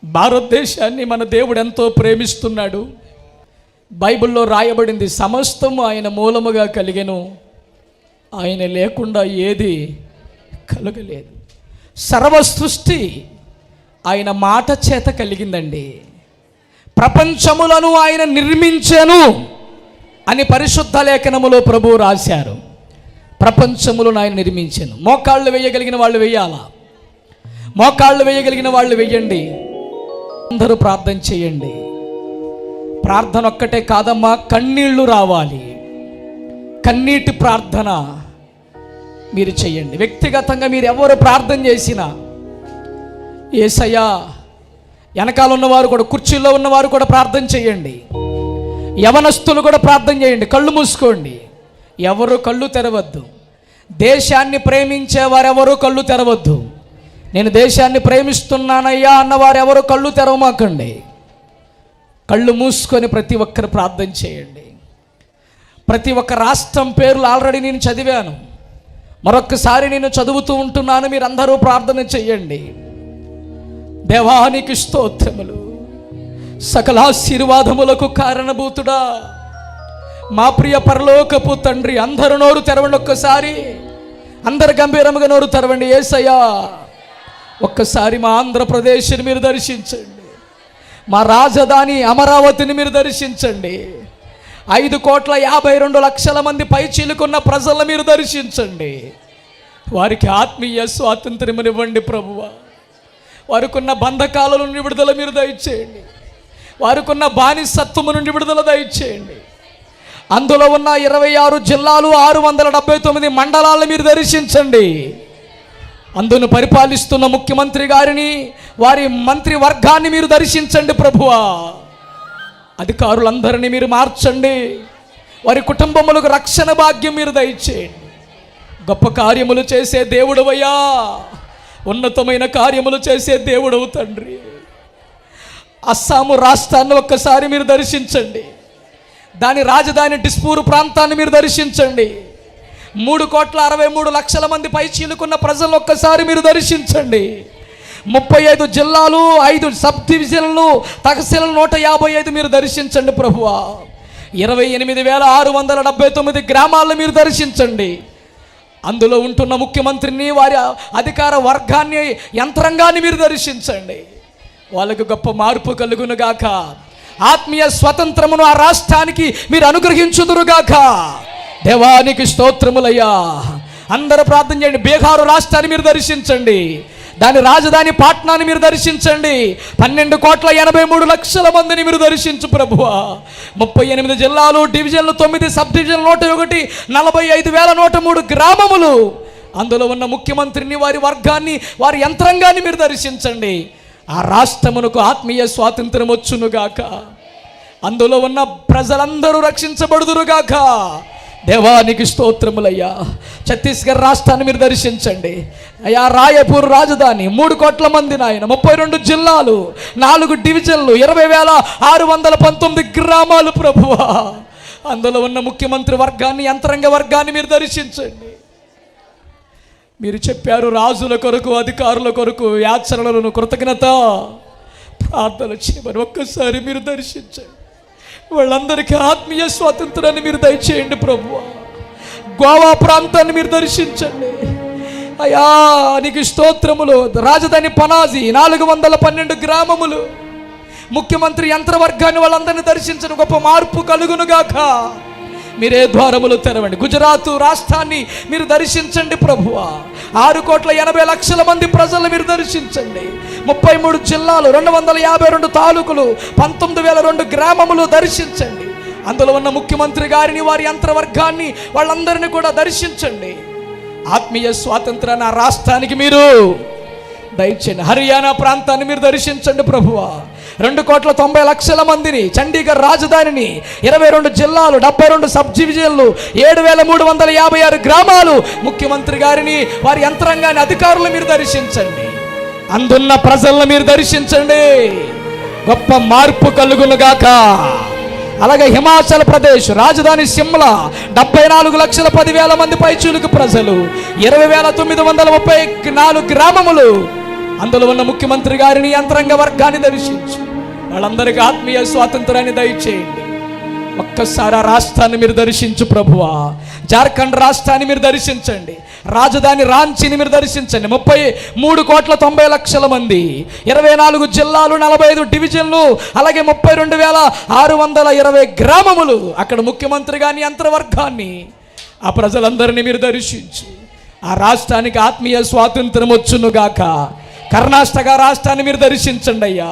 భారతదేశాన్ని మన దేవుడు ఎంతో ప్రేమిస్తున్నాడు. బైబిల్లో రాయబడింది, సమస్తము ఆయన మూలముగా కలిగెను, ఆయన లేకుండా ఏది కలగలేదు. సర్వ సృష్టి ఆయన మాట చేత కలిగిందండి. ప్రపంచములను ఆయన నిర్మించెను అని పరిశుద్ధ లేఖనములో ప్రభువు రాశారు. ప్రపంచములను ఆయన నిర్మించెను. మోకాళ్ళు వేయగలిగిన వాళ్ళు వేయాలా? మోకాళ్ళు వేయగలిగిన వాళ్ళు వేయండి. అందరూ ప్రార్థన చేయండి. ప్రార్థన ఒక్కటే కాదమ్మా, కన్నీళ్లు రావాలి. కన్నీటి ప్రార్థన మీరు చేయండి. వ్యక్తిగతంగా మీరు ఎవరు ప్రార్థన చేసినా, యేసయ్యా, వెనకాల ఉన్నవారు కూడా, కుర్చీలో ఉన్నవారు కూడా ప్రార్థన చేయండి. యవనస్తులు కూడా ప్రార్థన చేయండి. కళ్ళు మూసుకోండి. ఎవరు కళ్ళు తెరవద్దు. దేశాన్ని ప్రేమించే వారెవరూ కళ్ళు తెరవద్దు. నేను దేశాన్ని ప్రేమిస్తున్నానయ్యా అన్నవారు ఎవరు కళ్ళు తెరవమాకండి. కళ్ళు మూసుకొని ప్రతి ఒక్కరు ప్రార్థన చేయండి. ప్రతి ఒక్క రాష్ట్రం పేర్లు ఆల్రెడీ నేను చదివాను, మరొక్కసారి నేను చదువుతూ ఉంటున్నాను. మీరు అందరూ ప్రార్థన చేయండి. దేవానికి స్తోత్రములు. సకల ఆశీర్వాదములకు కారణభూతుడా మా ప్రియ పరలోకపు తండ్రి, అందరూ నోరు తెరవండి. ఒక్కసారి అందరు గంభీరముగా నోరు తెరవండి. యేసయ్యా, ఒక్కసారి మా ఆంధ్రప్రదేశ్ని మీరు దర్శించండి. మా రాజధాని అమరావతిని మీరు దర్శించండి. 5,52,00,000 మంది పైచీలుకున్న ప్రజలను మీరు దర్శించండి. వారికి ఆత్మీయ స్వాతంత్ర్యమునివ్వండి ప్రభువా. వారికి ఉన్న బంధకాల నుండి విడుదల మీరు దయచేయండి. వారికి ఉన్న బానిసత్వము నుండి విడుదల దయచేయండి. అందులో ఉన్న 26 జిల్లాలు, 679 మండలాలను మీరు దర్శించండి. అందును పరిపాలిస్తున్న ముఖ్యమంత్రి గారిని, వారి మంత్రి వర్గాన్ని మీరు దర్శించండి ప్రభువా. అధికారులందరినీ మీరు మార్చండి. వారి కుటుంబములకు రక్షణ భాగ్యం మీరు దయచేయండి. గొప్ప కార్యములు చేసే దేవుడవయ్యా, ఉన్నతమైన కార్యములు చేసే దేవుడవు తండ్రి. అస్సాము రాష్ట్రాన్ని ఒక్కసారి మీరు దర్శించండి. దాని రాజధాని డిస్పూర్ ప్రాంతాన్ని మీరు దర్శించండి. 3,63,00,000 మంది పై చీలుకున్న ప్రజలను ఒక్కసారి మీరు దర్శించండి. 35 జిల్లాలు, 5 సబ్ డివిజన్లు, తహసీలు 155 మీరు దర్శించండి ప్రభువా. 28,679 గ్రామాలను మీరు దర్శించండి. అందులో ఉంటున్న ముఖ్యమంత్రిని, వారి అధికార వర్గాన్ని, యంత్రాంగాన్ని మీరు దర్శించండి. వాళ్ళకు గొప్ప మార్పు కలుగునుగాక. ఆత్మీయ స్వతంత్రమును ఆ రాష్ట్రానికి మీరు అనుగ్రహించుదురుగాక. దేవానికి స్తోత్రములయ్యా. అందరూ ప్రార్థన చేయండి. బీహారు రాష్ట్రాన్ని మీరు దర్శించండి. దాని రాజధాని పాట్నాన్ని మీరు దర్శించండి. 12,83,00,000 మందిని మీరు దర్శించు ప్రభువా. 38 జిల్లాలు, డివిజన్లు 9, సబ్ డివిజన్లు 101, 45,103 గ్రామములు. అందులో ఉన్న ముఖ్యమంత్రిని, వారి వర్గాన్ని, వారి యంత్రాంగాన్ని మీరు దర్శించండి. ఆ రాష్ట్రమునకు ఆత్మీయ స్వాతంత్రం వచ్చునుగాక. అందులో ఉన్న ప్రజలందరూ రక్షించబడుదురుగాక. దేవానికి స్తోత్రములయ్యా. ఛత్తీస్గఢ్ రాష్ట్రాన్ని మీరు దర్శించండి అయ్యా. రాయపూర్ రాజధాని, 3 కోట్ల మంది నాయన, 32 జిల్లాలు, 4 డివిజన్లు, 20,619 గ్రామాలు ప్రభువా. అందులో ఉన్న ముఖ్యమంత్రి వర్గాన్ని, యంత్రాంగ వర్గాన్ని మీరు దర్శించండి. మీరు చెప్పారు, రాజుల కొరకు, అధికారుల కొరకు యాచనలను, కృతజ్ఞత ప్రార్థన చేయమని. ఒక్కసారి మీరు దర్శించండి. వాళ్ళందరికీ ఆత్మీయ స్వాతంత్రాన్ని మీరు దయచేయండి ప్రభువా. గోవా ప్రాంతాన్ని మీరు దర్శించండి అయ్యా. నీకు స్తోత్రములు. రాజధాని పనాజీ, 412 గ్రామములు, ముఖ్యమంత్రి యంత్రవర్గాన్ని, వాళ్ళందరినీ దర్శించండి. గొప్ప మార్పు కలుగునుగాక. మీరే ద్వారములు తెరవండి. గుజరాత్ రాష్ట్రాన్ని మీరు దర్శించండి ప్రభువా. 6,80,00,000 మంది ప్రజలు మీరు దర్శించండి. 33 జిల్లాలు, 252 తాలూకులు, 19,002 గ్రామములు దర్శించండి. అందులో ఉన్న ముఖ్యమంత్రి గారిని, వారి యంత్రవర్గాన్ని, వాళ్ళందరినీ కూడా దర్శించండి. ఆత్మీయ స్వాతంత్రాన్ని ఆ రాష్ట్రానికి మీరు దయచేయండి. హర్యానా ప్రాంతాన్ని మీరు దర్శించండి ప్రభువా. 2,90,00,000 మందిని, చండీగఢ్ రాజధానిని, 22 జిల్లాలు, 72 సబ్ డివిజన్లు, 7,356 గ్రామాలు, ముఖ్యమంత్రి గారిని, వారి యంత్రాంగాన్ని, అధికారులు మీరు దర్శించండి. అందున్న ప్రజలను మీరు దర్శించండి. గొప్ప మార్పు కలుగునుగాక. అలాగే హిమాచల్ ప్రదేశ్ రాజధాని సిమ్లా, 74,10,000 మంది పైచూలుకు ప్రజలు, 20,934 గ్రామములు. అందులో ఉన్న ముఖ్యమంత్రి గారిని, యంత్రాంగ వర్గాన్ని దర్శించు. వాళ్ళందరికీ ఆత్మీయ స్వాతంత్రాన్ని దయచేయండి. ఒక్కసారి ఆ రాష్ట్రాన్ని మీరు దర్శించు ప్రభువా. జార్ఖండ్ రాష్ట్రాన్ని మీరు దర్శించండి. రాజధాని రాంచీని మీరు దర్శించండి. 33,90,00,000 మంది, 24 జిల్లాలు, 45 డివిజన్లు, అలాగే 32,620 గ్రామములు. అక్కడ ముఖ్యమంత్రి గాని, యంత్రవర్గాన్ని, ఆ ప్రజలందరినీ మీరు దర్శించు. ఆ రాష్ట్రానికి ఆత్మీయ స్వాతంత్రం వచ్చునుగాక. కర్ణాటక రాష్ట్రాన్ని మీరు దర్శించండి అయ్యా.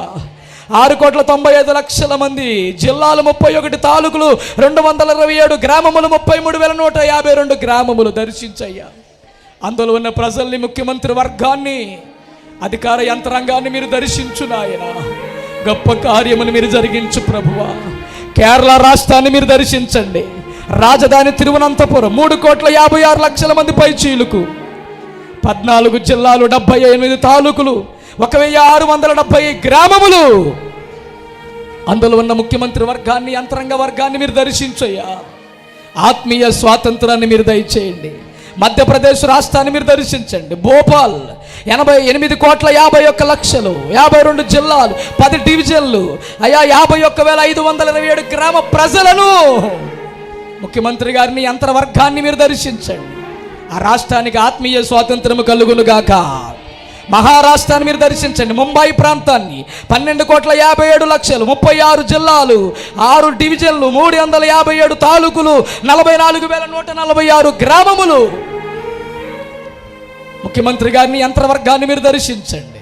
6,95,00,000 మంది, జిల్లాలు 31 తాలూకులు, 227 గ్రామములు, 33,152 గ్రామములు దర్శించయ్యా. అందులో ఉన్న ప్రజల్ని, ముఖ్యమంత్రి వర్గాన్ని, అధికార యంత్రాంగాన్ని మీరు దర్శించు నాయన. గొప్ప కార్యములు మీరు జరిగించు ప్రభువా. కేరళ రాష్ట్రాన్ని మీరు దర్శించండి. రాజధాని తిరువనంతపురం, 3,56,00,000 మంది పైచీలుకు, 14 జిల్లాలు, 78 తాలూకులు, 1,670 గ్రామములు. అందులో ఉన్న ముఖ్యమంత్రి వర్గాన్ని, యంత్రాంగ వర్గాన్ని మీరు దర్శించయ్యా. ఆత్మీయ స్వాతంత్రాన్ని మీరు దయచేయండి. మధ్యప్రదేశ్ రాష్ట్రాన్ని మీరు దర్శించండి. భోపాల్ 88,51,00,000, 52 జిల్లాలు, 10 డివిజన్లు, అయా 51,527 గ్రామ ప్రజలను, ముఖ్యమంత్రి గారిని, యంత్రవర్గాన్ని మీరు దర్శించండి. ఆ రాష్ట్రానికి ఆత్మీయ స్వాతంత్రము కలుగునుగాక. మహారాష్ట్రాన్ని మీరు దర్శించండి. ముంబై ప్రాంతాన్ని 12,57,00,000, 36 జిల్లాలు, 6 డివిజన్లు, 357 తాలూకులు, 44,146 గ్రామములు. ముఖ్యమంత్రి గారిని, యంత్రవర్గాన్ని మీరు దర్శించండి.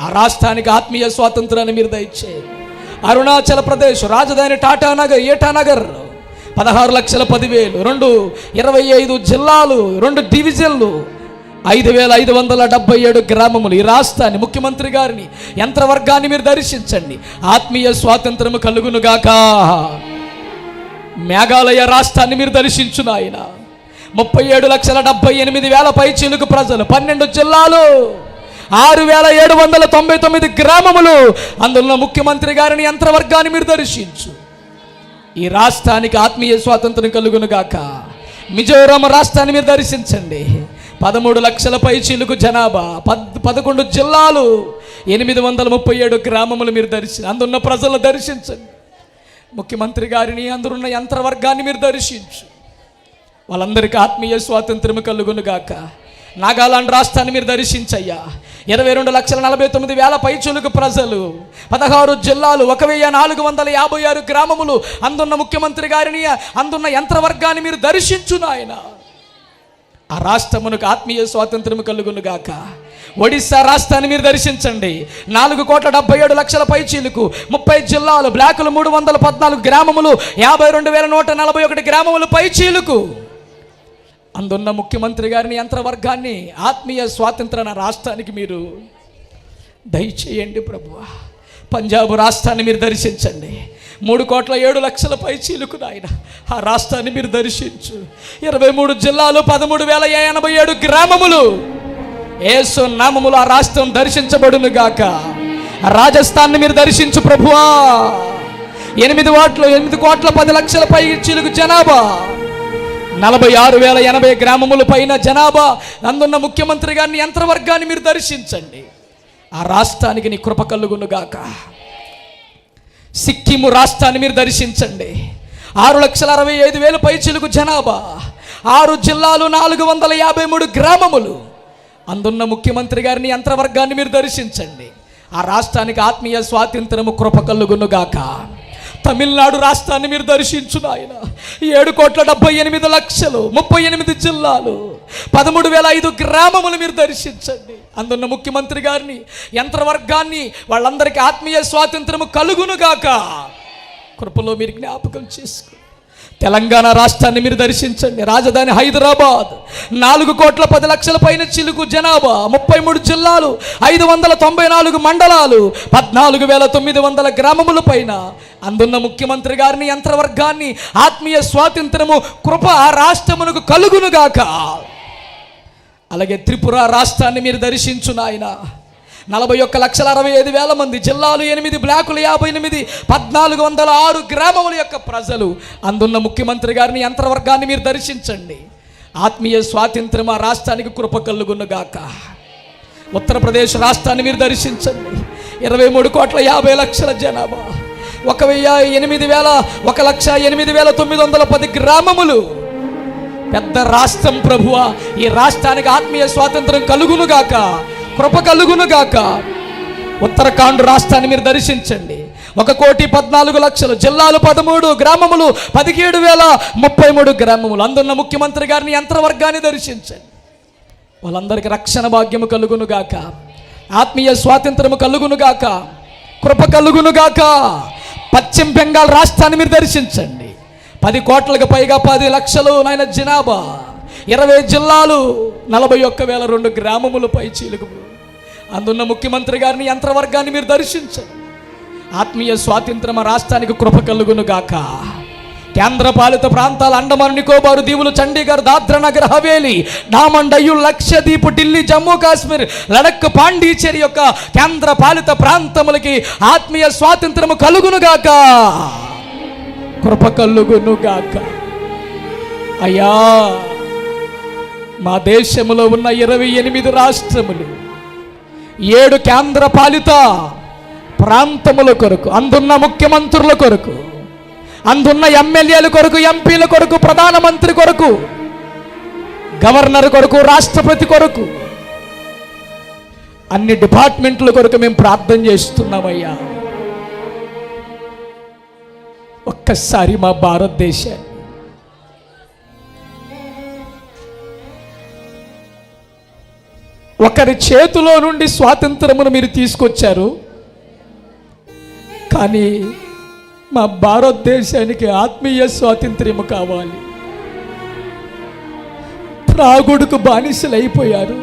ఆ రాష్ట్రానికి ఆత్మీయ స్వాతంత్రాన్ని మీరు దయచేయండి. అరుణాచల్ ప్రదేశ్ రాజధాని టాటానగర్, ఏటానగర్, 16,10,000, 25 జిల్లాలు, 2 డివిజన్లు, 5,577 గ్రామములు. ఈ రాష్ట్రాన్ని, ముఖ్యమంత్రి గారిని, యంత్రవర్గాన్ని మీరు దర్శించండి. ఆత్మీయ స్వాతంత్రము కలుగునుగాక. మేఘాలయ రాష్ట్రాన్ని మీరు దర్శించు నాయన. 37,78,000 పైచీలుకు ప్రజలు, 12 జిల్లాలు, 6,799 గ్రామములు. అందులో ముఖ్యమంత్రి గారిని, యంత్రవర్గాన్ని మీరు దర్శించు. ఈ రాష్ట్రానికి ఆత్మీయ స్వాతంత్రం కలుగునుగాక. మిజోరాం రాష్ట్రాన్ని మీరు దర్శించండి. 13 లక్షల పైచీలుకు జనాభా, 11 జిల్లాలు, 837 గ్రామములు మీరు అందున్న ప్రజలను దర్శించండి. ముఖ్యమంత్రి గారిని, అందున్న యంత్రవర్గాన్ని మీరు దర్శించు. వాళ్ళందరికీ ఆత్మీయ స్వాతంత్రము కలుగునుగాక. నాగాలాండ్ రాష్ట్రాన్ని మీరు దర్శించయ్యా. 22,49,000 పైచీలుకు ప్రజలు, 16 జిల్లాలు, 1,456 గ్రామములు. అందున్న ముఖ్యమంత్రి గారిని, అందున్న యంత్రవర్గాన్ని మీరు దర్శించు నాయన. ఆ రాష్ట్రమునకు ఆత్మీయ స్వాతంత్రము కలుగునుగాక. ఒడిశా రాష్ట్రాన్ని మీరు దర్శించండి. 4,77,00,000 పైచీలుకు, 30 జిల్లాలు, బ్లాకులు, 314 గ్రామములు, 52,141 గ్రామములు పైచీలుకు. అందున్న ముఖ్యమంత్రి గారిని, యంత్రవర్గాన్ని, ఆత్మీయ స్వాతంత్ర రాష్ట్రానికి మీరు దయచేయండి ప్రభువా. పంజాబ్ రాష్ట్రాన్ని మీరు దర్శించండి. 3,07,00,000 పైచీలుకు నాయన. ఆ రాష్ట్రాన్ని మీరు దర్శించు. 23 జిల్లాలు, 13,087 గ్రామములు. యేసు నామములో ఆ రాష్ట్రం దర్శించబడును గాక. రాజస్థాన్ని మీరు దర్శించు ప్రభువా. 8,10,00,000 పైచీలుకు జనాభా, 46,080 గ్రామముల పైన జనాభా. అందున్న ముఖ్యమంత్రి గారిని, యంత్రవర్గాన్ని మీరు దర్శించండి. ఆ రాష్ట్రానికి నీ కృప కలుగునుగాక. సిక్కిము రాష్ట్రాన్ని మీరు దర్శించండి. 6,65,000 పైచీలుకు జనాభా, 6 జిల్లాలు, 453 గ్రామములు. అందున్న ముఖ్యమంత్రి గారిని, యంత్రవర్గాన్ని మీరు దర్శించండి. ఆ రాష్ట్రానికి ఆత్మీయ స్వాతంత్రము కృప కలుగునుగాక. తమిళనాడు రాష్ట్రాన్ని మీరు దర్శించు నాయన. 7,78,00,000, 38 జిల్లాలు, 13,005 గ్రామములు మీరు దర్శించండి. అందున్న ముఖ్యమంత్రి గారిని, యంత్రవర్గాన్ని, వాళ్ళందరికీ ఆత్మీయ స్వాతంత్రము కలుగునుగాక. కృపలో మీరు జ్ఞాపకం చేసుకో. తెలంగాణ రాష్ట్రాన్ని మీరు దర్శించండి. రాజధాని హైదరాబాద్, 4,10,00,000 పైన చిలుకు జనాభా, 33 జిల్లాలు, 594 మండలాలు, 14,900 గ్రామముల పైన. అందున్న ముఖ్యమంత్రి గారిని, యంత్రవర్గాన్ని, ఆత్మీయ స్వాతంత్రము కృప ఆ రాష్ట్రమునకు కలుగునుగాక. అలాగే త్రిపుర రాష్ట్రాన్ని మీరు దర్శించు నాయన. 41,65,000 మంది, జిల్లాలు 8, బ్లాకులు 58, 1,406 గ్రామముల యొక్క ప్రజలు. అందున్న ముఖ్యమంత్రి గారిని, యంత్రవర్గాన్ని మీరు దర్శించండి. ఆత్మీయ స్వాతంత్రం ఆ రాష్ట్రానికి కృప కలుగునుగాక. ఉత్తరప్రదేశ్ రాష్ట్రాన్ని మీరు దర్శించండి. 23,50,00,000 జనాభా, 1,08,910 గ్రామములు. పెద్ద రాష్ట్రం ప్రభువా. ఈ రాష్ట్రానికి ఆత్మీయ స్వాతంత్రం కలుగునుగాక, కృప కలుగునుగాక. ఉత్తరాఖండ్ రాష్ట్రాన్ని మీరు దర్శించండి. 1,14,00,000 జిల్లాలు, 13 గ్రామములు, 17,033 గ్రామములు. అందున్న ముఖ్యమంత్రి గారిని, యంత్రవర్గాన్ని దర్శించండి. వాళ్ళందరికీ రక్షణ భాగ్యము కలుగునుగాక, ఆత్మీయ స్వాతంత్రము కలుగునుగాక, కృప కలుగునుగాక. పశ్చిమ బెంగాల్ రాష్ట్రాన్ని మీరు దర్శించండి. 10 కోట్లకు పైగా 10 లక్షలు నాయన జనాభా, 20 జిల్లాలు, 41,002 గ్రామములు పై చీలుగు. అందున్న ముఖ్యమంత్రి గారిని, యంత్రవర్గాన్ని మీరు దర్శించండి. ఆత్మీయ స్వాతంత్రమ రాష్ట్రానికి కృప కలుగునుగాక. కేంద్ర పాలిత ప్రాంతాలు అండమాన్ నికోబారు దీవులు, చండీగఢ్, దాద్రా నగర్ హవేలీ, డామన్ డయ్యు, లక్షద్వీప్, ఢిల్లీ, జమ్మూ కాశ్మీర్, లడక్, పాండిచేరి యొక్క కేంద్ర పాలిత ప్రాంతములకి ఆత్మీయ స్వాతంత్రము కలుగునుగాక, కృప కలుగునుగాక. అయ్యా, మా దేశంలో ఉన్న 28 రాష్ట్రములు, 7 కేంద్ర పాలిత ప్రాంతముల కొరకు, అందున్న ముఖ్యమంత్రుల కొరకు, అందున్న ఎమ్మెల్యేల కొరకు, ఎంపీల కొరకు, ప్రధానమంత్రి కొరకు, గవర్నర్ కొరకు, రాష్ట్రపతి కొరకు, అన్ని డిపార్ట్మెంట్ల కొరకు మేము ప్రార్థన చేస్తున్నామయ్యా. ఒక్కసారి మా భారతదేశాన్ని ఒకరి చేతిలో నుండి స్వాతంత్రమును మీరు తీసుకొచ్చారు, కానీ మా భారతదేశానికి ఆత్మీయ స్వాతంత్ర్యము కావాలి. త్రాగుడుకు బానిసలు అయిపోయారు.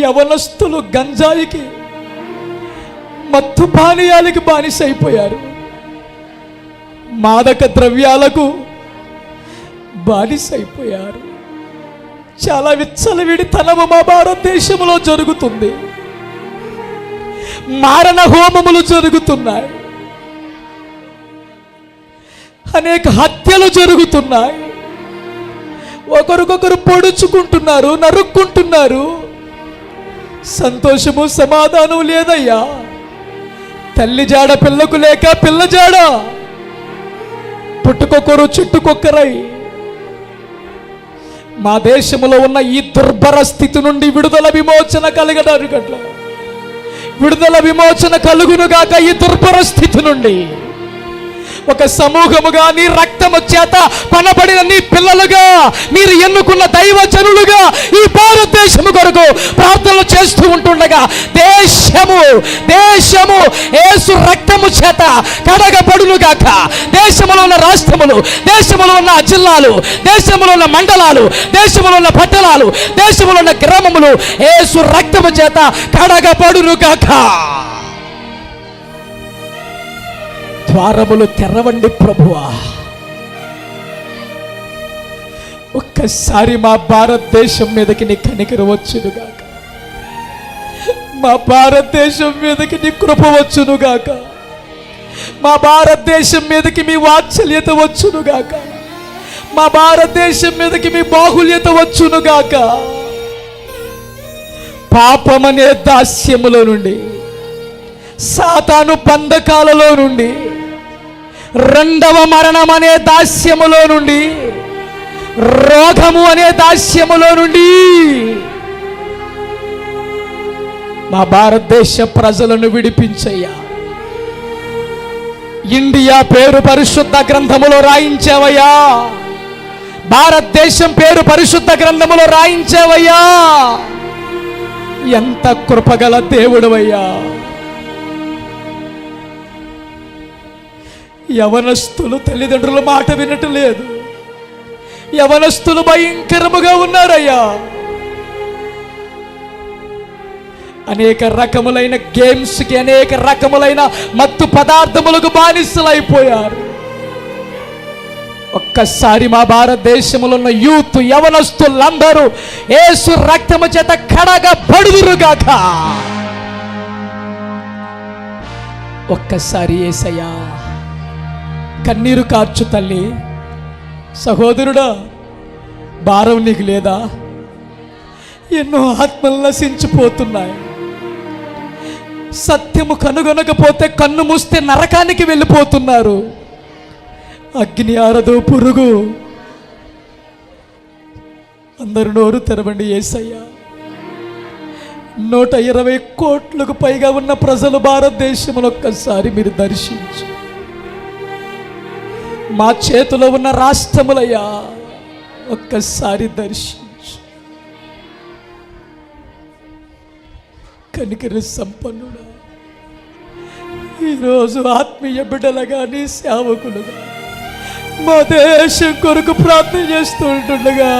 యవనస్తులు గంజాయికి, మత్తు పానీయాలకి బానిస అయిపోయారు. మాదక ద్రవ్యాలకు బానిస అయిపోయారు. చాలా విచ్చలవిడితనము మా భారతదేశంలో జరుగుతుంది. మారణ హోమములు జరుగుతున్నాయి, అనేక హత్యలు జరుగుతున్నాయి. ఒకరికొకరు పొడుచుకుంటున్నారు, నరుక్కుంటున్నారు. సంతోషము సమాధానం లేదయ్యా. తల్లి జాడ పిల్లకు లేక, పిల్ల జాడ పుట్టుకొకరు చుట్టుకొక్కరై మా దేశంలో ఉన్న ఈ దుర్భర స్థితి నుండి విడుదల విమోచన కలగడానికి, విడుదల విమోచన కలుగునుగాక. ఈ దుర్భర స్థితి నుండి ఒక సమూహముగా, నీ రక్తము చేత పనబడిన నీ పిల్లలుగా, మీరు ఎన్నుకున్న దైవజనులుగా ఈ భారతదేశము కొరకు ప్రార్థనలు చేస్తూ ఉంటుండగా, దేశము యేసు రక్తము చేత కడగబడునుగాక. దేశంలో ఉన్న రాష్ట్రములు, దేశంలో ఉన్న జిల్లాలు, దేశంలో ఉన్న మండలాలు, దేశంలో ఉన్న పట్టణాలు, దేశంలో ఉన్న గ్రామములు యేసు రక్తము చేత కడగబడునుగాక. ద్వారములు తెరవండి ప్రభువా. ఒక్కసారి మా భారతదేశం మీదకి నీ కనికరం వచ్చునుగాక, మా భారతదేశం మీదకి నీ కృప వచ్చునుగాక, మా భారతదేశం మీదకి మీ వాత్సల్యత వచ్చునుగాక, మా భారతదేశం మీదకి మీ బాహుల్యత వచ్చునుగాక. పాపమనే దాస్యములో నుండి, సాతాను బంధకాలలో నుండి, రెండవ మరణం అనే దాస్యములో నుండి, రోగము అనే దాస్యములో నుండి మా భారతదేశ ప్రజలను విడిపించయ్యా. ఇండియా పేరు పరిశుద్ధ గ్రంథములో రాయించావయ్యా. భారతదేశం పేరు పరిశుద్ధ గ్రంథములో రాయించావయ్యా. ఎంత కృపగల దేవుడవయ్యా. యవనస్తులు తల్లిదండ్రుల మాట వినటం లేదు. యవనస్తులు భయంకరముగా ఉన్నారయ్యా. అనేక రకములైన గేమ్స్కి, అనేక రకములైన మత్తు పదార్థములకు బానిసలైపోయారు. ఒక్కసారి మా భారతదేశంలో ఉన్న యూత్, యవనస్తులందరూ యేసు రక్తము చేత కడగబడుదురుగాక. ఒక్కసారి యేసయ్యా కన్నీరు కార్చు తల్లి. సహోదరుడా, భారం నీకు లేదా? ఎన్నో ఆత్మలు నశించిపోతున్నాయి. సత్యము కనుగొనకపోతే కన్ను మూస్తే నరకానికి వెళ్ళిపోతున్నారు. అగ్ని ఆరదు, పురుగు. అందరూ నోరు తెరవండి. యేసయ్యా, 120 కోట్లకు పైగా ఉన్న ప్రజలు భారతదేశంలో ఒక్కసారి మీరు దర్శించు. మా చేతిలో ఉన్న రాష్ట్రములయ్యా ఒక్కసారి దర్శించు. కనికర సంపన్నుడా, ఈరోజు ఆత్మీయ బిడ్డలుగా నీ సేవకులుగా మా దేశం కొరకు ప్రార్థన చేస్తూ ఉంటుండగా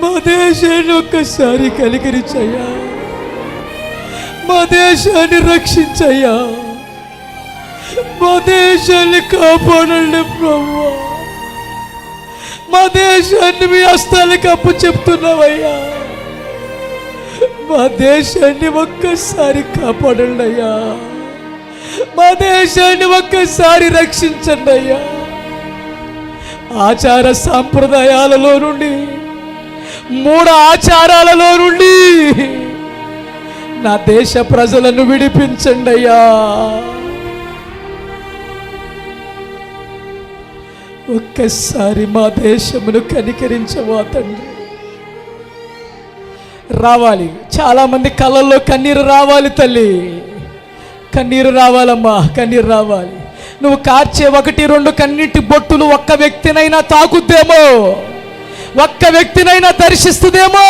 మా దేశాన్ని ఒక్కసారి కనికరించయ్యా. మా దేశాన్ని రక్షించయ్యా. మా దేశాన్ని కాపాడండి ప్రభువా. మా దేశాన్ని మీ హస్తాలకు అప్పు చెప్తున్నావయ్యా. మా దేశాన్ని ఒక్కసారి కాపాడండి అయ్యా. మా దేశాన్ని ఒక్కసారి రక్షించండి అయ్యా. ఆచార సాంప్రదాయాలలో నుండి, మూఢ ఆచారాలలో నుండి నా దేశ ప్రజలను విడిపించండి అయ్యా. ఒక్కసారి మా దేశమును కనికరించవా తండ్రి. రావాలి, చాలామంది కళ్ళల్లో కన్నీరు రావాలి తల్లి. కన్నీరు రావాలమ్మా, కన్నీరు రావాలి. నువ్వు కార్చే 1-2 కన్నీటి బొట్టులు ఒక్క వ్యక్తినైనా తాకుద్దేమో, ఒక్క వ్యక్తినైనా దర్శిస్తుందేమో.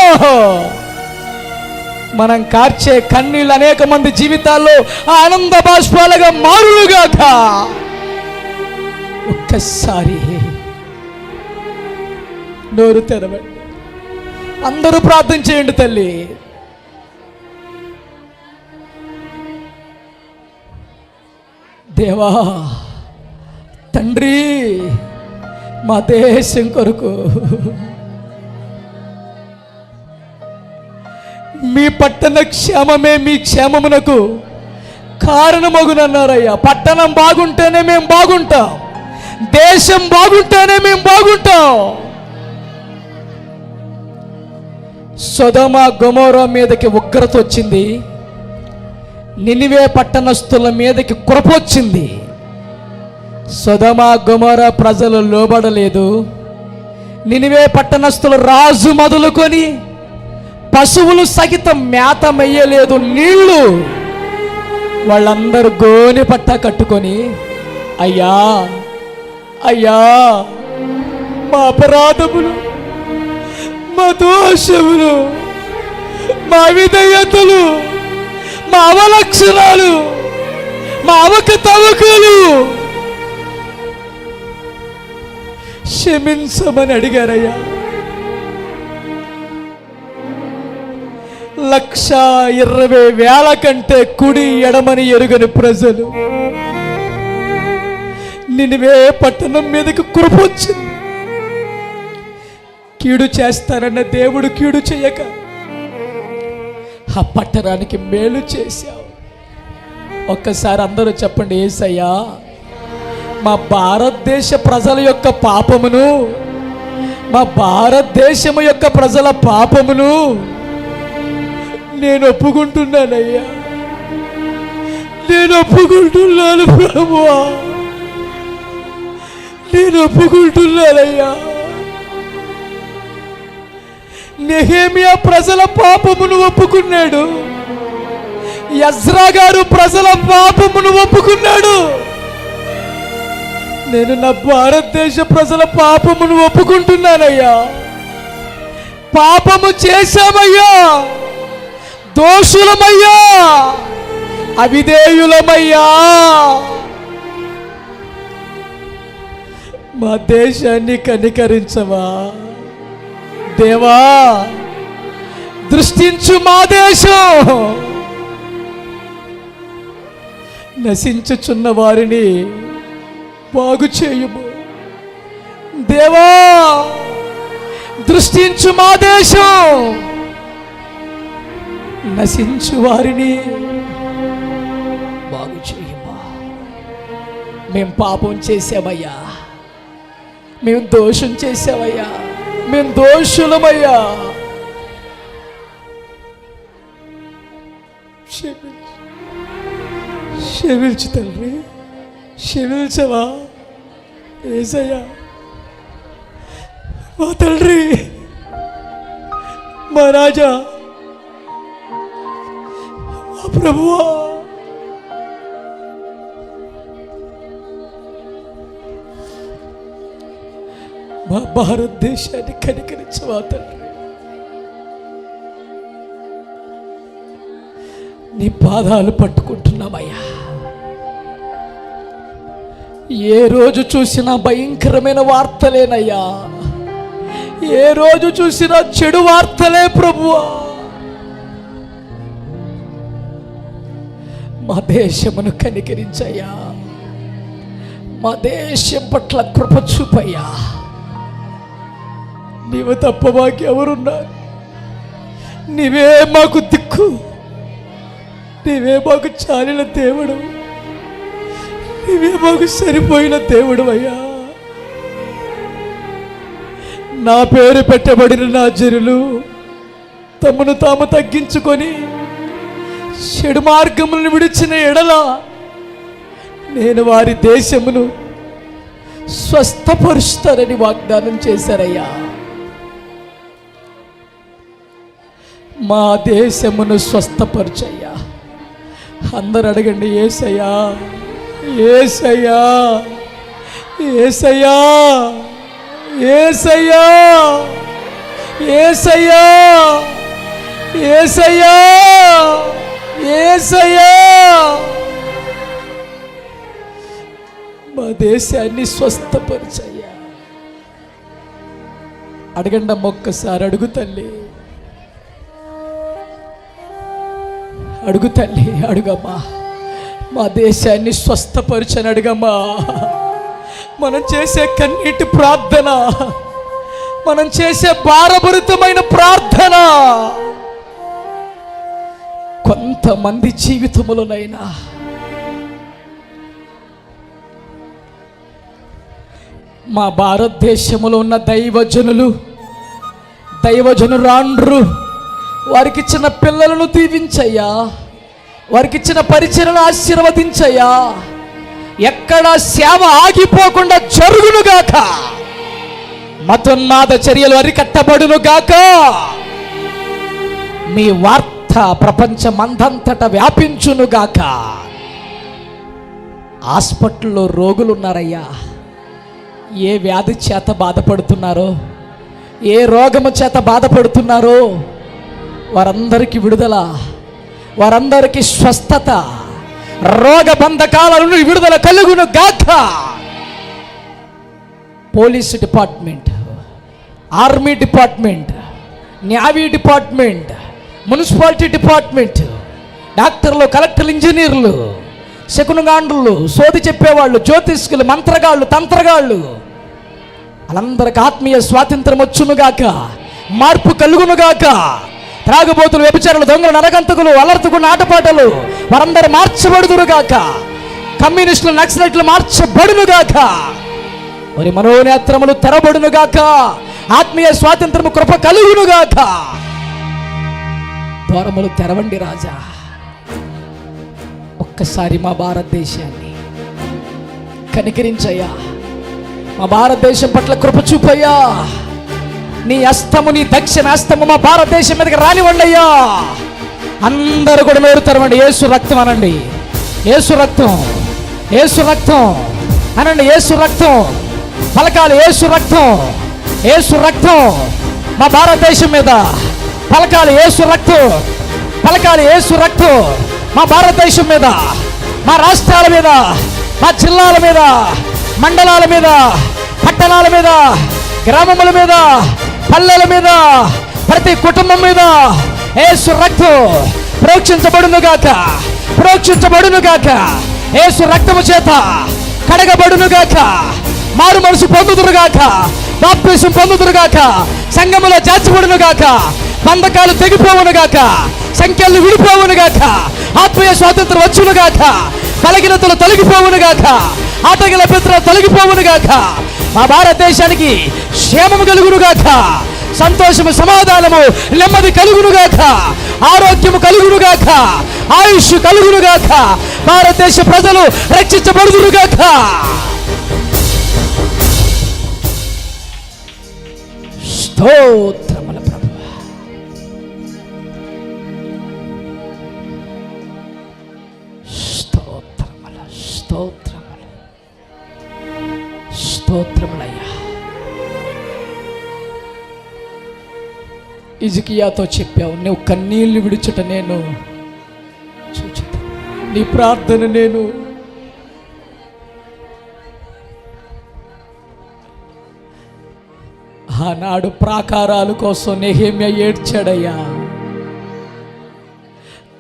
మనం కార్చే కన్నీళ్ళు అనేక మంది జీవితాల్లో ఆనంద బాష్పాలుగా మారులుగాక. ఒక్కసారి నోరు తెరవండి. అందరూ ప్రార్థన చేయండి తల్లి. దేవా తండ్రి, మా దేశం కొరకు మీ పట్టణ క్షేమమే మీ క్షేమమునకు కారణమగునన్నారయ్యా. పట్టణం బాగుంటేనే మేము బాగుంటాం, దేశం బాగుంటేనే మేము బాగుంటాం. సొదొమ గొమొర్రా మీదకి ఉగ్రత వచ్చింది, నినివే పట్టణస్థుల మీదకి కురపొచ్చింది. సొదొమ గొమొర్రా ప్రజలు లోబడలేదు. నినివే పట్టణస్థులు రాజు మొదలుకొని పశువులు సహితం మేత మెయ్యలేదు, నీళ్లు. వాళ్ళందరూ గోని పట్ట కట్టుకొని, అయ్యా అయ్యా మా అపరాధములు, మా దోషములు, మా విధేయతలు, మా అవలక్షణాలు, మా అవకతవకలు క్షమించమని అడిగారయ్యా. 120,000 కంటే కుడి ఎడమని ఎరుగని ప్రజలు నినివే పట్టణం మీదకి కురపొచ్చింది. కీడు చేస్తారన్న దేవుడు కీడు చేయక ఆ పట్టణానికి మేలు చేశావు. ఒక్కసారి అందరూ చెప్పండి, యేసయ్యా మా భారతదేశ ప్రజల యొక్క పాపమును, మా భారతదేశము యొక్క ప్రజల పాపమును నేను ఒప్పుకుంటున్నానయ్యా. నేను ఒప్పుకుంటున్నాను ప్రభువా, నేను ఒప్పుకుంటున్నానయ్యా. నెహెమియా ప్రజల పాపమును ఒప్పుకున్నాడు. ఎజ్రా గారు ప్రజల పాపమును ఒప్పుకున్నాడు. నేను నా భారతదేశ ప్రజల పాపమును ఒప్పుకుంటున్నానయ్యా. పాపము చేశామయ్యా, దోషులమయ్యా, అవిధేయులమయ్యా. మా దేశాన్ని కనికరించవా దేవా. దృష్టించు మా దేశం. నశించుచున్న వారిని బాగు చేయుము దేవా. దృష్టించు మా దేశం. నశించు వారిని బాగు చేయుమా. మేము పాపం చేసామయ్యా, మేము దోషం చేసామయ్యా, మేము దోషులమయ్యా. క్షమించు తండ్రి, క్షమించవా యేసయ్యా. మా తండ్రి, మా రాజా, మా ప్రభువా, మా భారతదేశాన్ని కనికరించవా తండ్రి. నీ పాదాలు పట్టుకుంటున్నామయ్యా. ఏ రోజు చూసినా భయంకరమైన వార్తలేనయ్యా, ఏ రోజు చూసినా చెడు వార్తలే ప్రభువా. మా దేశమును కనికరించయ్యా, మా దేశం పట్ల కృప చూపయ్యా. నీవు తప్ప మాకెవరున్నారు? నీవే మాకు దిక్కు, నీవే మాకు చాలిన దేవుడు, నీవే మాకు సరిపోయిన దేవుడు అయ్యా. నా పేరు పెట్టబడిన నా జనులు తమను తాము తగ్గించుకొని చెడు మార్గములను విడిచిన ఎడల నేను వారి దేశమును స్వస్థపరుస్తానని వాగ్దానం చేశారయ్యా. మా దేశమును స్వస్థపరచయ్యా. అందరు అడగండి, యేసయ్యా, యేసయ్యా, యేసయ్యా, యేసయ్యా, యేసయ్యా, యేసయ్యా, యేసయ్యా. మా దేశాన్ని స్వస్థపరచయ్యా. అడగండి అమ్మ, ఒక్కసారి అడుగు తల్లి, అడుగు తల్లి, అడుగమ్మా. మా దేశాన్ని స్వస్థపరచని అడుగమ్మా. మనం చేసే కన్నీటి ప్రార్థన, మనం చేసే భారభరితమైన ప్రార్థన కొంతమంది జీవితములోనైనా మా భారతదేశంలో ఉన్న దైవజనురాండ్రు వారికి ఇచ్చిన పిల్లలను దీవించయ్యా, వారికి ఇచ్చిన పరిచయను ఆశీర్వదించయ్యా. ఎక్కడ సేవ ఆగిపోకుండా జరుగునుగాక, మతోన్మాద చర్యలు అరికట్టబడునుగాక. మీ వార్త ప్రపంచమందంతట వ్యాపించునుగాక. హాస్పిటల్లో రోగులు ఉన్నారయ్యా. ఏ వ్యాధి చేత బాధపడుతున్నారో, ఏ రోగము చేత బాధపడుతున్నారో వారందరికీ విడుదల, వారందరికీ స్వస్థత, రోగ బంధకాల నుండి విడుదల కలుగును గాక. Police department, army department, navy department, municipality department, డాక్టర్లు, కలెక్టర్లు, ఇంజనీర్లు, శకునగాండ్రులు, సోది చెప్పేవాళ్ళు, జ్యోతిష్కులు, మంత్రగాళ్ళు, తంత్రగాళ్ళు, వాళ్ళందరికి ఆత్మీయ స్వాతంత్రం వచ్చునుగాక, మార్పు కలుగునుగాక. త్రాగుబోతులు, వ్యభిచారులు, దొంగలు, నరగంతకులు, అలర్తుకున్న ఆటపాటలు వారందరూ మార్చబడుదురుగాక. కమ్యూనిస్టులు, నక్సలైట్లు మార్చబడునుగాక. మరి మనోనేత్రములు తెరబడునుగాక. ఆత్మీయ స్వాతంత్రము కృప కలుగునుగాక. ద్వారములు తెరవండి రాజా. ఒక్కసారి మా భారతదేశాన్ని కనికరించయ్యా. మా భారతదేశం పట్ల కృప చూపయ్యా. నీ హస్తము, నీ దక్షిణ హస్తము మా భారతదేశం మీదకి రానివ్వండి అయ్యా. అందరూ కూడా నోరు తెరవండి. యేసు రక్తం అనండి, యేసు రక్తం, యేసు రక్తం అనండి, యేసు రక్తం పలకాలి. యేసు రక్తం, యేసు రక్తం మా భారతదేశం మీద పలకాలి. యేసు రక్తం పలకాలి. యేసు రక్తం మా భారతదేశం మీద, మా రాష్ట్రాల మీద, మా జిల్లాల మీద, మండలాల మీద, పట్టణాల మీద, గ్రామముల మీద, పల్లెల మీద, ప్రతి కుటుంబం మీద యేసు రక్తం ప్రోక్షించబడునుగాక, ప్రోక్షించబడునుగాక. యేసు రక్తము చేత కడగబడునుగాక. మారు మనసు పొందుదురుగాక, బాప్తిసం పొందుదురుగాక, సంఘములో చేర్చబడునుగాక, బంధకాలు తెగిపోవునుగాక, సంఖ్యలు విడిపోవునుగాక, ఆత్మీయ స్వాతంత్రం వచ్చునుగాక, బలహీనతలు తొలగిపోవునుగాక, ఆటగల పిత్రలు తొలగిపోవునుగాక. మా భారతదేశానికి క్షేమము కలుగునుగాక, సంతోషము, సమాధానము, నెమ్మది కలుగునుగాక, ఆరోగ్యము కలుగునుగాక, ఆయుష్ కలుగునుగాక, భారతదేశ ప్రజలు రక్షించబడుదురుగాక. స్తోత్రములు ప్రభువా. స్తోత్రములు, స్తోత్రములు, స్తోత్రములయ్యా. హిజ్కియాతో చెప్పావు, నువ్వు కన్నీళ్లు విడుచుట నేను చూచుతా, నీ ప్రార్థన నేను ఆనాడు ప్రాకారాల కోసం నెహెమ్యా ఏడ్చాడయ్యా.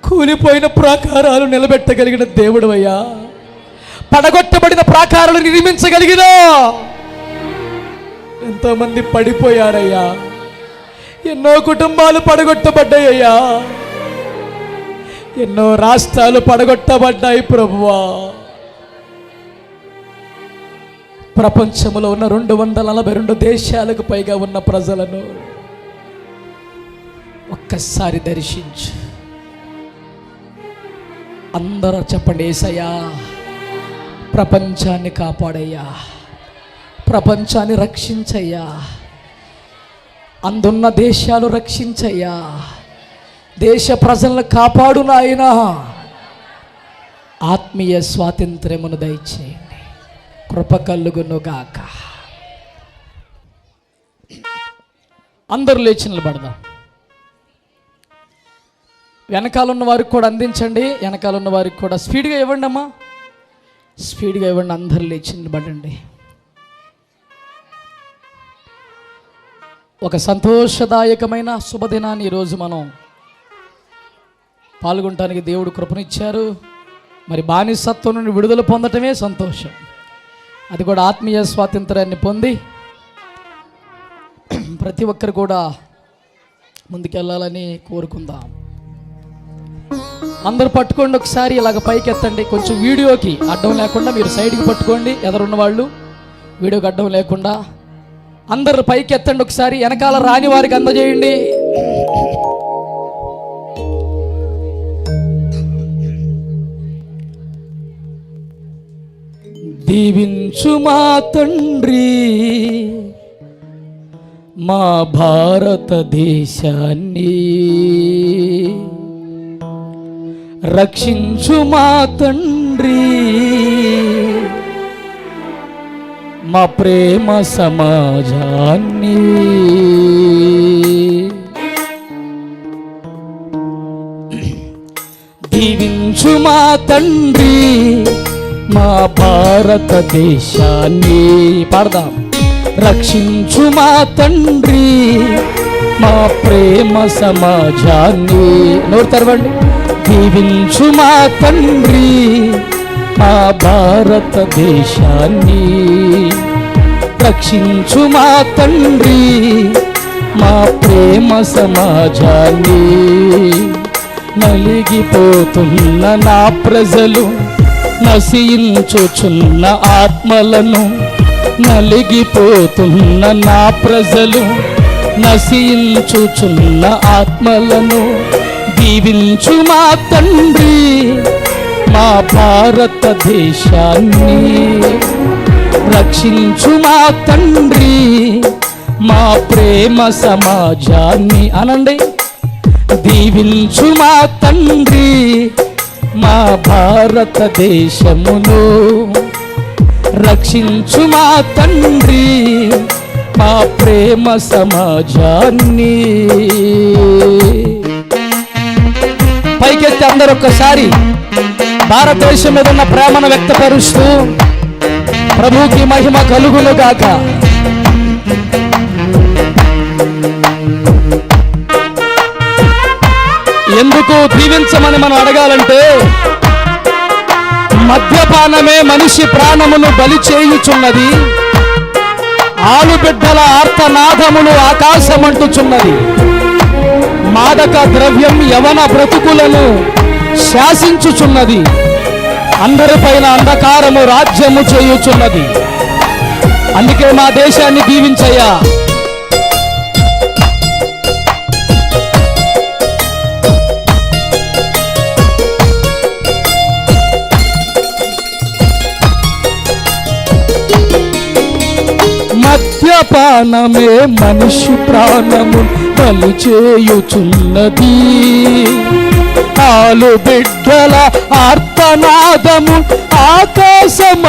కూలిపోయిన ప్రాకారాలు నిలబెట్టగలిగిన దేవుడు అయ్యా. పడగొట్టబడిన ప్రాకారాలు నిర్మించగలిగిన ఎంతోమంది పడిపోయారయ్యా. ఎన్నో కుటుంబాలు పడగొట్టబడ్డాయ్యా. ఎన్నో రాష్ట్రాలు పడగొట్టబడ్డాయి ప్రభువా. ప్రపంచంలో ఉన్న 242 దేశాలకు పైగా ఉన్న ప్రజలను ఒక్కసారి దర్శించు. అందరూ చెప్పండి, యేసయ్యా ప్రపంచాన్ని కాపాడయ్యా, ప్రపంచాన్ని రక్షించయ్యా, అందున్న దేశాలు రక్షించయ్యా, దేశ ప్రజలను కాపాడు నాయనా, ఆత్మీయ స్వాతంత్ర్యమును దయచేయండి, కృప కలుగునుగాక. అందరూ లేచి నిలబడదాం. వెనకాల ఉన్న వారికి కూడా అందించండి. వెనకాల ఉన్న వారికి కూడా స్పీడ్గా ఇవ్వండి అమ్మా, స్పీడ్గా ఇవ్వండి. అందరూ లేచి నిలబడండి. ఒక సంతోషదాయకమైన శుభదినాన్ని ఈరోజు మనం పాల్గొనడానికి దేవుడు కృపనిచ్చారు. మరి బానిసత్వం నుండి విడుదల పొందటమే సంతోషం, అది కూడా ఆత్మీయ స్వాతంత్ర్యాన్ని పొంది ప్రతి ఒక్కరు కూడా ముందుకెళ్ళాలని కోరుకుందాం. అందరూ పట్టుకోండి, ఒకసారి ఇలాగ పైకి ఎత్తండి. కొంచెం వీడియోకి అడ్డం లేకుండా మీరు సైడ్కి పట్టుకోండి, ఎదురున్న వాళ్ళు వీడియోకి అడ్డం లేకుండా. అందరు పైకి ఎత్తండి ఒకసారి, వెనకాల రాని వారికి అందజేయండి. దీవించు మా తండ్రి మా భారతదేశాన్ని, రక్షించు మా తండ్రి మా ప్రేమ సమాజాన్ని, దీవించు మా తండ్రి మా భారతదేశాన్ని. పాడదాం. రక్షించు మా తండ్రి మా ప్రేమ సమాజాన్ని. నోరు తెరవండి. దీవించు మా తండ్రి మా భారతదేశాన్ని, రక్షించు మా తండ్రి మా ప్రేమ సమాజాన్ని. నలిగిపోతున్న నా ప్రజలు, నశించుచున్న ఆత్మలను, నలిగిపోతున్న నా ప్రజలు, నశించుచున్న ఆత్మలను దీవించు మా తండ్రి మా భారతదేశాన్ని, రక్షించు మా తండ్రి మా ప్రేమ సమాజాన్ని. అనండి. దీవించు మా తండ్రి మా భారతదేశమును, రక్షించు మా తండ్రి మా ప్రేమ సమాజాన్ని. పైకెత్తి అందరూ ఒక్కసారి భారతదేశం మీద ఉన్న ప్రేమను వ్యక్తపరుస్తూ ప్రభువుకి మహిమ కలుగునుగాక. ఎందుకు దీవించమని మనం అడగాలంటే, మద్యపానమే మనిషి ప్రాణమును బలి చేయుచున్నది, ఆలుబిడ్డల ఆర్తనాదములు ఆకాశమంటుచున్నది, మాదక ద్రవ్యం యవన బ్రతుకులను శాసించుచున్నది, అందరిపైన అంధకారము రాజ్యము చేయుచున్నది. అందుకే మా దేశాన్ని దీవించయ్యా. పానమే మనిషి ప్రాణము బలి చేయుచున్నది. ఆలు బిడ్డల ఆర్తనాదము ఆకాశమంటుచున్నది.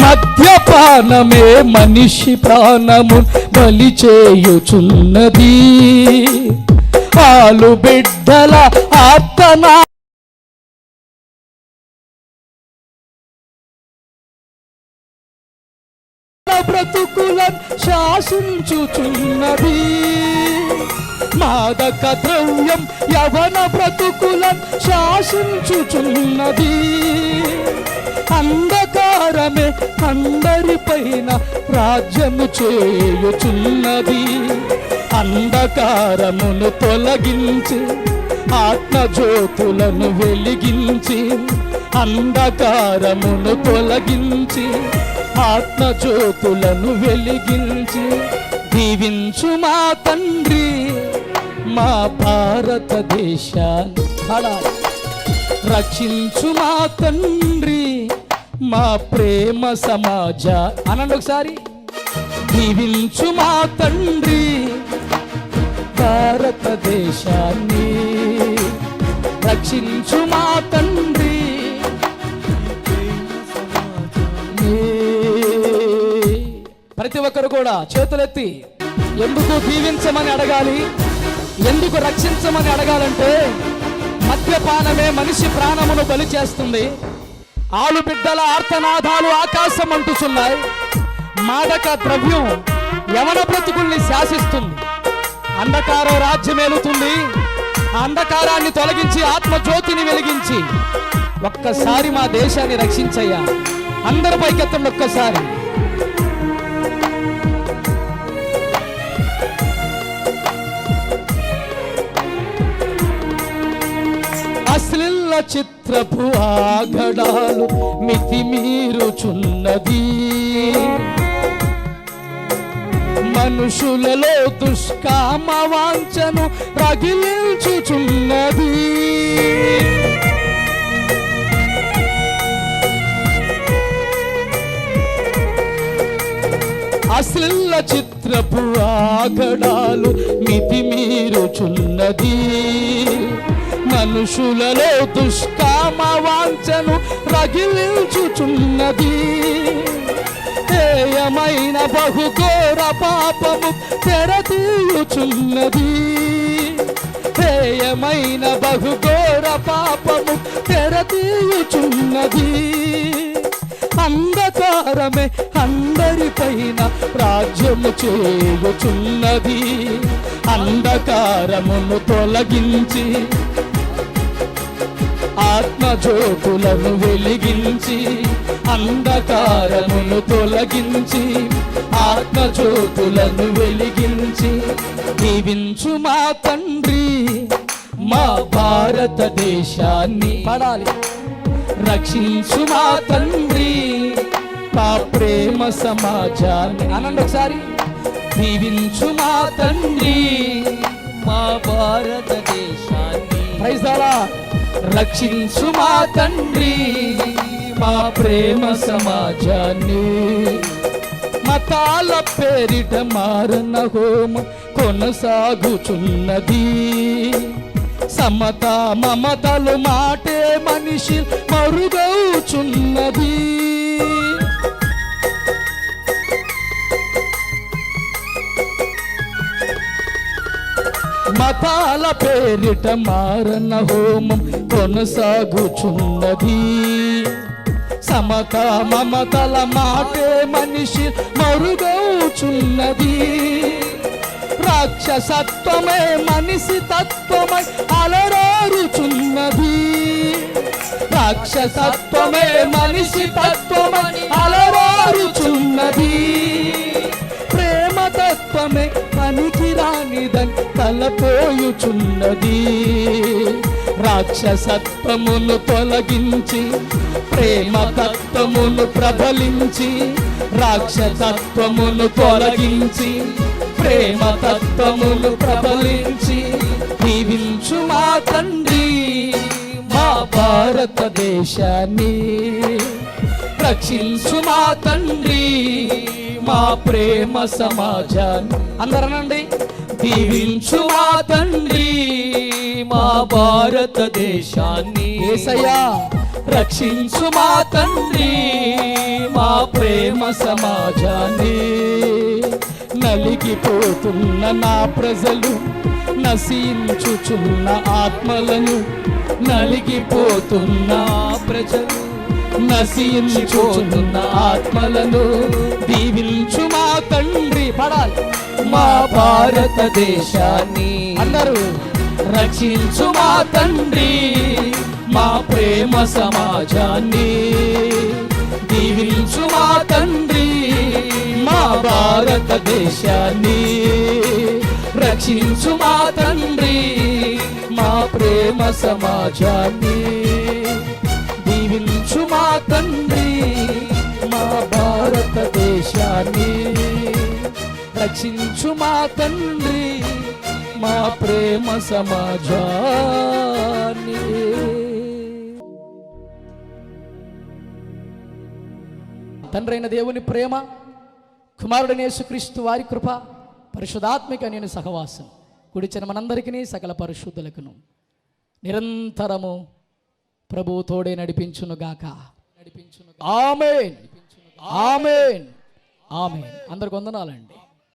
మద్యపానమే మనిషి ప్రాణము బలి చేయుచున్నది. ఆలు బిడ్డల ఆర్తనా బ్రతుకులను శాసించుచున్నది. మాదక ద్రవ్యం యవన బ్రతుకులను శాసించుచున్నది. అంధకారమే అందరిపైన రాజ్యము చేయుచున్నది. అంధకారమును తొలగించి ఆత్మజ్యోతులను వెలిగించి, అంధకారమును తొలగించి ఆత్మజ్యోతులను వెలిగించి దీవించు మా తండ్రి మా భారతదేశాన్ని రక్షించు మా తండ్రి మా ప్రేమ సమాజ అనండి ఒకసారి. దీవించు మా తండ్రి భారతదేశాన్ని రక్షించు మా తండ్రి. ప్రతి ఒక్కరు కూడా చేతులెత్తి ఎందుకు దీవించమని అడగాలి, ఎందుకు రక్షించమని అడగాలంటే మద్యపానమే మనిషి ప్రాణమును బలి చేస్తుంది. ఆలు బిడ్డల ఆర్తనాదాలు ఆకాశం అంటుచున్నాయి. మాదక ద్రవ్యం యవన బ్రతుకుల్ని శాసిస్తుంది. అంధకారం రాజ్యమేలుతుంది. అంధకారాన్ని తొలగించి ఆత్మజ్యోతిని వెలిగించి ఒక్కసారి మా దేశాన్ని రక్షించయ్యా. అందరి పైకెత్తండి ఒక్కసారి. అశ్లీల చిత్రపు ఆగడాలు మితిమీరుచున్నది. మనుషులలో దుష్కామ వాంఛను రగిలించుచున్నది. అశ్లీల చిత్రపు ఆగడాలు మితిమీరుచున్నది. మనుషులలో దుష్కామ వాంఛను రగిలించుచున్నది. హేయమైన బహుఘోర పాపము తెరతీయుచున్నది. హేయమైన బహుఘోర పాపము తెరతీయుచున్నది. అంధకారమే అందరిపైన రాజ్యము చేయుచున్నది. అంధకారమును తొలగించి ఆత్మజ్యోతులను వెలిగించి, అంధకారమును తొలగించి ఆత్మజ్యోతులను వెలిగించి దీవించు మా తండ్రి మా భారతదేశాన్ని పడాలి. రక్షించు మా తండ్రి మా ప్రేమ సమాజాన్ని అనండి ఒకసారి. దీవించు మా తండ్రి మా భారతదేశాన్ని. Praise the lord. రక్షించు మా తండ్రి మా ప్రేమ సమాజాన్ని. మతాల పేరిట మారణ హోమం కొనసాగుచున్నది. సమత మమతలు మాటే మనిషి మరుగవుచున్నది. మతాల పేరిట మారణ హోమం కొనసాగుచున్నది. సమత మమతల మాటే మనిషి మరుగవుచున్నది. రాక్షసత్వమే మనిషి తత్వమై అలరారుచున్నది. రాక్షసత్వమే మనిషి తత్వమై అలరారుచున్నది. ప్రేమతత్వమే పనికిరానిదని తలపోయుచున్నది. రాక్షసత్వమును తొలగించి ప్రేమతత్వమును ప్రబలించి, రాక్షసత్వమును తొలగించి ప్రేమతత్వమును ప్రబలించి దీవించు మా తండ్రి భారతదేశాన్ని రక్షించు మా తండ్రి, మా ప్రేమ సమాజాన్ని. అందరనండి, దీవించు మా తండ్రి, మా భారతదేశాన్ని. యేసయ్యా రక్షించు మా తండ్రి, మా ప్రేమ సమాజాన్ని. నలిగిపోతున్న నా ప్రజలు, నశించుచున్న ఆత్మలను, నలిగిపోతున్న ప్రజలు, నశించుచున్న ఆత్మలను దీవించు మా తండ్రి. పడాలి. మా భారతదేశాన్ని అందరూ రక్షించు మా తండ్రి, మా ప్రేమ సమాజాన్ని. దీవించు మా తండ్రి, మా భారతదేశాన్ని. రక్షించు మా తండ్రి, మా ప్రేమ సమాజాన్ని. దీవించు మా తండ్రి, మా భారతదేశాన్ని. రక్షించు మా తండ్రి, మా ప్రేమ సమాజాన్ని. తండ్రి అయిన దేవుని ప్రేమ, కుమారుడైన యేసుక్రీస్తు వారి కృప, పరిశుద్ధాత్మిక నేను సహవాసం కుడిచిన మనందరికీ సకల పరిశుద్ధులకును నిరంతరము ప్రభువు తోడే నడిపించునుగాక. ఆమేన్, ఆమేన్, ఆమేన్. అందరికి వందనాలండి.